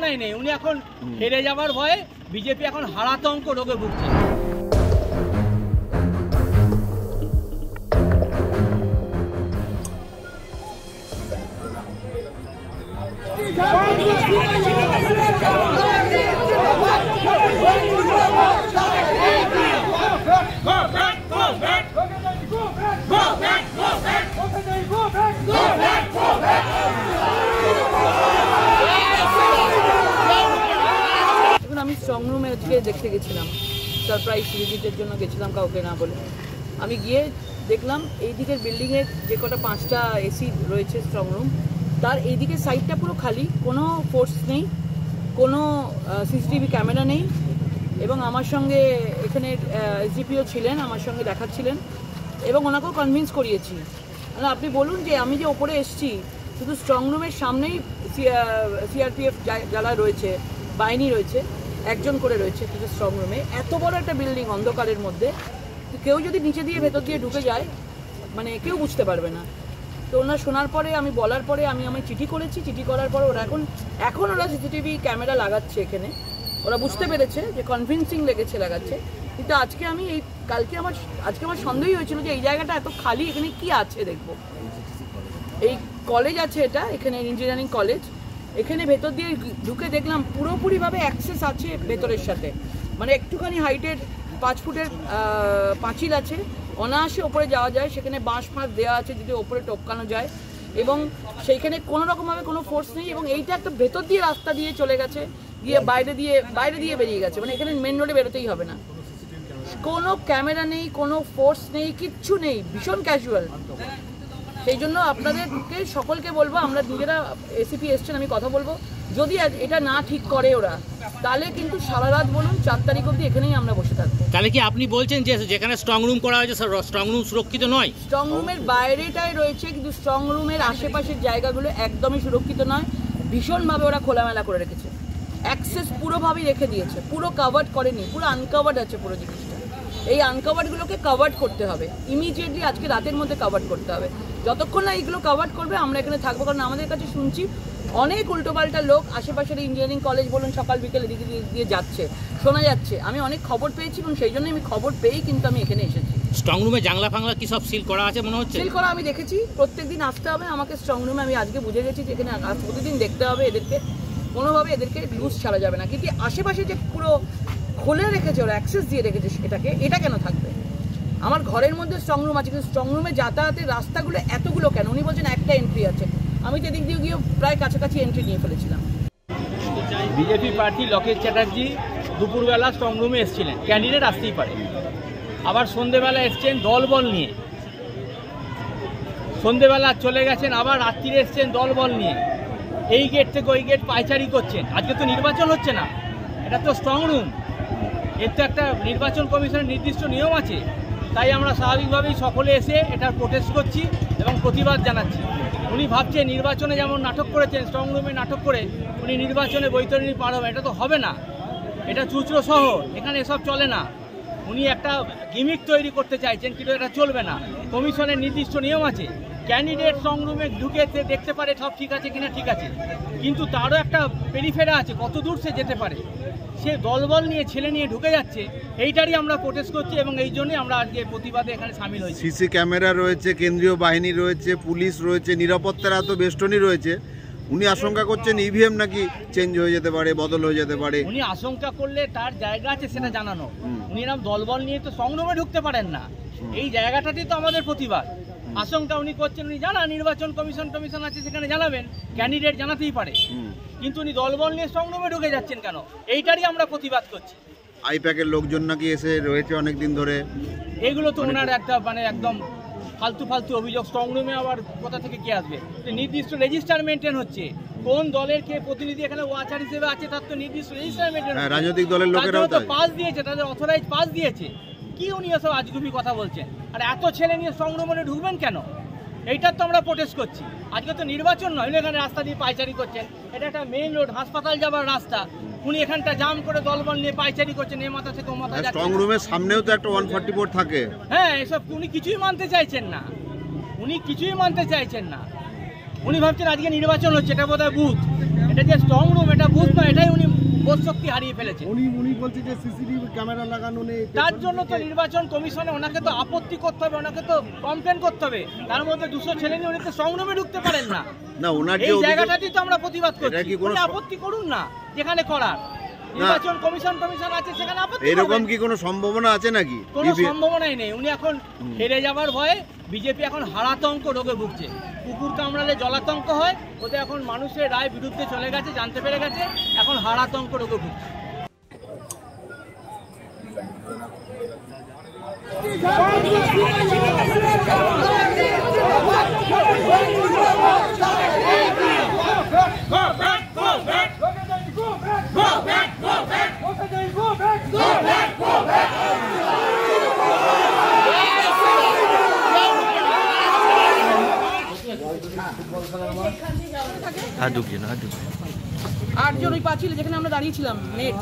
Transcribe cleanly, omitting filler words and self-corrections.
অবস্থায় নেই। উনি এখন হেরে যাওয়ার ভয়ে বিজেপি এখন হারাতঙ্ক রোগে ভুগছে। আমি স্ট্রং রুমে আজকে দেখতে গেছিলাম, সারপ্রাইজ ভিজিটের জন্য গেছিলাম কাউকে না বলে। আমি গিয়ে দেখলাম এই দিকের বিল্ডিংয়ের যে কটা 5টা এসি রয়েছে স্ট্রং রুম, তার এই দিকের সাইডটা পুরো খালি, কোনো ফোর্স নেই, কোনো সিসিটিভি ক্যামেরা নেই। এবং আমার সঙ্গে এখানে এসডিপিও ছিলেন, আমার সঙ্গে দেখাচ্ছিলেন এবং ওনাকেও কনভিন্স করিয়েছি। আপনি বলুন যে আমি যে ওপরে এসছি, শুধু স্ট্রং রুমের সামনেই সিআরপিএফ যারা রয়েছে, বাহিনী রয়েছে, একজন করে রয়েছে কিন্তু স্ট্রং রুমে। এত বড় একটা বিল্ডিং অন্ধকারের মধ্যে কেউ যদি নিচে দিয়ে ভেতর দিয়ে ঢুকে যায়, মানে কেউ বুঝতে পারবে না। তো ওনার শোনার পরে, আমি বলার পরে আমি চিঠি করেছি। চিঠি করার পর ওরা এখন ওরা সিসিটিভি ক্যামেরা লাগাচ্ছে এখানে। ওরা বুঝতে পেরেছে যে কনভিন্সিং লেগেছে লাগাচ্ছে। কিন্তু আজকে আমার সন্দেহই হয়েছিল যে এই জায়গাটা এত খালি, এখানে কি আছে দেখবো। এই কলেজ আছে, এখানে ইঞ্জিনিয়ারিং কলেজ। এখানে ভেতর দিয়ে ঢুকে দেখলাম পুরোপুরিভাবে অ্যাক্সেস আছে ভেতরের সাথে, মানে একটুখানি হাইটের 5 ফুটের পাঁচিল আছে, অনায়াসে ওপরে যাওয়া যায়। সেখানে বাঁশ ফাঁস দেওয়া আছে যদি ওপরে টপকানো যায়, এবং সেইখানে কোনো রকমভাবে কোনো ফোর্স নেই। এবং এইটা একটা ভেতর দিয়ে রাস্তা দিয়ে চলে গেছে, গিয়ে বাইরে দিয়ে বেরিয়ে গেছে, মানে এখানে মেন রোডে বেরোতেই হবে না। কোনো ক্যামেরা নেই, কোনো ফোর্স নেই, কিচ্ছু নেই, ভীষণ ক্যাজুয়াল। সেই জন্য আপনাদেরকে সকলকে বলবো, আমরা নিজেরা এসিপি এসছেন, আমি কথা বলবো, যদি এটা না ঠিক করে ওরা, তাহলে কিন্তু সারা রাত বলুন 4 তারিখ অবধি এখানেই আমরা বসে থাকবো। তাহলে কি আপনি বলছেন যে যেখানে স্ট্রং রুম করা হয়েছে স্ট্রং রুম সুরক্ষিত নয়? স্ট্রং রুমের বাইরেটাই রয়েছে, কিন্তু স্ট্রং রুমের আশেপাশের জায়গাগুলো একদমই সুরক্ষিত নয়। ভীষণভাবে ওরা খোলামেলা করে রেখেছে, অ্যাক্সেস পুরোভাবেই রেখে দিয়েছে, পুরো কাভার্ড করেনি, পুরো আনকাভার্ড আছে পুরো জিনিসটা। এই আনকাভার্ডগুলোকে কাভার্ড করতে হবে ইমিডিয়েটলি, আজকে রাতের মধ্যে কাভার্ড করতে হবে। যতক্ষণ না এইগুলো কাভার্ড করবে আমরা এখানে থাকবো। কারণ আমাদের কাছে শুনছি অনেক উল্টোপাল্টা লোক আশেপাশের ইঞ্জিনিয়ারিং কলেজ বলুন সকাল বিকেল এদিকে দিয়ে যাচ্ছে, শোনা যাচ্ছে। আমি অনেক খবর পেয়েছি এবং সেই জন্য আমি খবর পেয়েই কিন্তু আমি এখানে এসেছি। স্ট্রং রুমে জানলা ফাংলা কি সব সিল করা আছে মনে হচ্ছে? সিল করা আমি দেখেছি, প্রত্যেকদিন আসতে হবে আমাকে স্ট্রং রুমে। আমি আজকে বুঝে গেছি যে এখানে প্রতিদিন দেখতে হবে এদেরকে, কোনোভাবে এদেরকে লুজ ছাড়া যাবে না। কিন্তু আশেপাশে যে পুরো খুলে রেখেছে ওরা, অ্যাক্সেস দিয়ে রেখেছে এটা কেন থাকবে? আমার ঘরের মধ্যে স্ট্রং রুম আছে, কিন্তু স্ট্রং রুমে যাতায়াতের রাস্তাগুলো এতগুলো কেন? উনি বলছেন একটা এন্ট্রি আছে, আমি তো এদিক দিয়ে গিয়ে প্রায় কাছাকাছি এন্ট্রি নিয়ে ফেলেছিলাম। বিজেপি প্রার্থী লকেট চ্যাটার্জি দুপুরবেলা স্ট্রং রুমে এসেছিলেন, ক্যান্ডিডেট আসতেই পারে। আবার সন্ধেবেলা এসছেন দলবল নিয়ে, সন্ধেবেলা চলে গেছেন, আবার রাত্রিরে এসছেন দলবল নিয়ে। এই গেট থেকে ওই গেট পায়চারি করছেন। আজকে তো নির্বাচন হচ্ছে না, এটা তো স্ট্রং রুম, এর তো একটা নির্বাচন কমিশনের নির্দিষ্ট নিয়ম আছে। তাই আমরা স্বাভাবিকভাবেই সকলে এসে এটার প্রোটেস্ট করছি এবং প্রতিবাদ জানাচ্ছি। উনি ভাবছেন নির্বাচনে যেমন নাটক করেছেন, স্ট্রং রুমে নাটক করে উনি নির্বাচনে বৈতরণী পার হবে, এটা তো হবে না। এটা চুচড়ো শহর, এখানে এসব চলে না। উনি একটা গিমিক তৈরি করতে চাইছেন, কিন্তু এটা চলবে না। কমিশনের নির্দিষ্ট নিয়ম আছে, ক্যান্ডিডেট স্ট্রং রুমে ঢুকে দেখতে পারে সব ঠিক আছে কিনা, ঠিক আছে, কিন্তু তারও একটা পেরিফেরা আছে, কত দূর সে যেতে পারে। সে দলবল নিয়ে ছেলে নিয়ে ঢুকে যাচ্ছে, এইটারই আমরা প্রোটেস্ট করছি এবং এই জন্যই আমরা আজকে প্রতিবাদে এখানে সামিল হয়েছি। সিসি ক্যামেরা রয়েছে, কেন্দ্রীয় বাহিনী রয়েছে, পুলিশ রয়েছে, নিরাপত্তার এত বেষ্টনী রয়েছে। উনি আশঙ্কা করছেন ইভিএম নাকি চেঞ্জ হয়ে যেতে পারে, বদল হয়ে যেতে পারে। উনি আশঙ্কা করলে তার জায়গা আছে সেটা জানানো। উনি এরকম দলবল নিয়ে তো স্ট্রং রুমে ঢুকতে পারেন না, এই জায়গাটাতেই তো আমাদের প্রতিবাদ। আশঙ্কা উনি করছেন, উনি জানা নির্বাচন কমিশন আছে সেখানে জানাবেন, ক্যান্ডিডেট জানাতেই পারে, কিন্তু উনি দলবল নিয়ে স্ট্রং রুমে ঢুকে যাচ্ছেন কেন? এইটারই আমরা প্রতিবাদ করছি। আইপ্যাকের লোকজন নাকি এসে রয়েছে অনেকদিন ধরে, এগুলো তো ওনার একটা মানে একদম ফালতু অভিযোগ। স্ট্রং রুমে আবার কোথা থেকে কে আসবে? নির্দিষ্ট রেজিস্টার মেনটেন হচ্ছে, কোন দলের কে প্রতিনিধি এখানে ওয়াচার হিসেবে আছে তার তো নির্দিষ্ট রেজিস্টার মেনটেন হচ্ছে। রাজনৈতিক দলের লোকেরাও তো পাস দিয়েছে, তাদের অথরাইজ পাস দিয়েছে। কি উনি এসব আজগুবি কথা বলছেন? আর এত ছেলে নিয়ে স্ট্রং রুমে ঢুকবেন কেন? এইটার তো আমরা প্রোটেস্ট করছি। আজকে তো নির্বাচন নয়, এখানে রাস্তা দিয়ে পায়চারি করছেন। এটা একটা মেইন রোড, হাসপাতাল যাবার রাস্তা, উনি এখানটা জাম করে দলবল নিয়ে পায়চারি করছেন, এ মাথা থেকে ও মাথা যাচ্ছে। স্ট্রং রুমের সামনেও তো একটা 144 থাকে। হ্যাঁ, এসব উনি কিছুই মানতে চাইছেন না, উনি কিছুই মানতে চাইছেন না। উনি ভাবছেন আজকে নির্বাচন হচ্ছে, এটা বোধহয় বুথ। এটা যে স্ট্রং রুম, এটা বুথ নয়, এটাই বোধ শক্তি হারিয়ে ফেলেছে। উনি বলছে যে সিসিটিভি ক্যামেরা লাগানো নেই, তার জন্য তো নির্বাচন কমিশনে ওনাকে তো আপত্তি করতে হবে, ওনাকে তো কমপ্লেন করতে হবে। তার মধ্যে 200 ছেলে নিয়ে উনি তো সংগ্রামে ঢুকতে পারেন না। না ওনার যে এই অভিযোগ, জায়গাটাতেই তো আমরা প্রতিবাদ এটা করছি। কি কোনো উনি আপত্তি করুন না যেখানে করার, নির্বাচন কমিশন আছে সেখানে আপত্তি এরকম করবেন। কি কোনো সম্ভাবনা আছে নাকি? কোনো সম্ভাবনাই নেই। উনি এখন হেরে যাবার ভয়ে বিজেপি এখন হারাতঙ্ক রোগে ভুগছে। কুকুর কামড়ালে জলাতঙ্ক হয়, ওতে এখন মানুষের রায় বিরুদ্ধে চলে গেছে, জানতে পেরে গেছে, এখন হারাতঙ্ক রোগে ভুগছে। আটজন ওই পাঁচিল যেখানে আমরা দাঁড়িয়েছিলাম নেট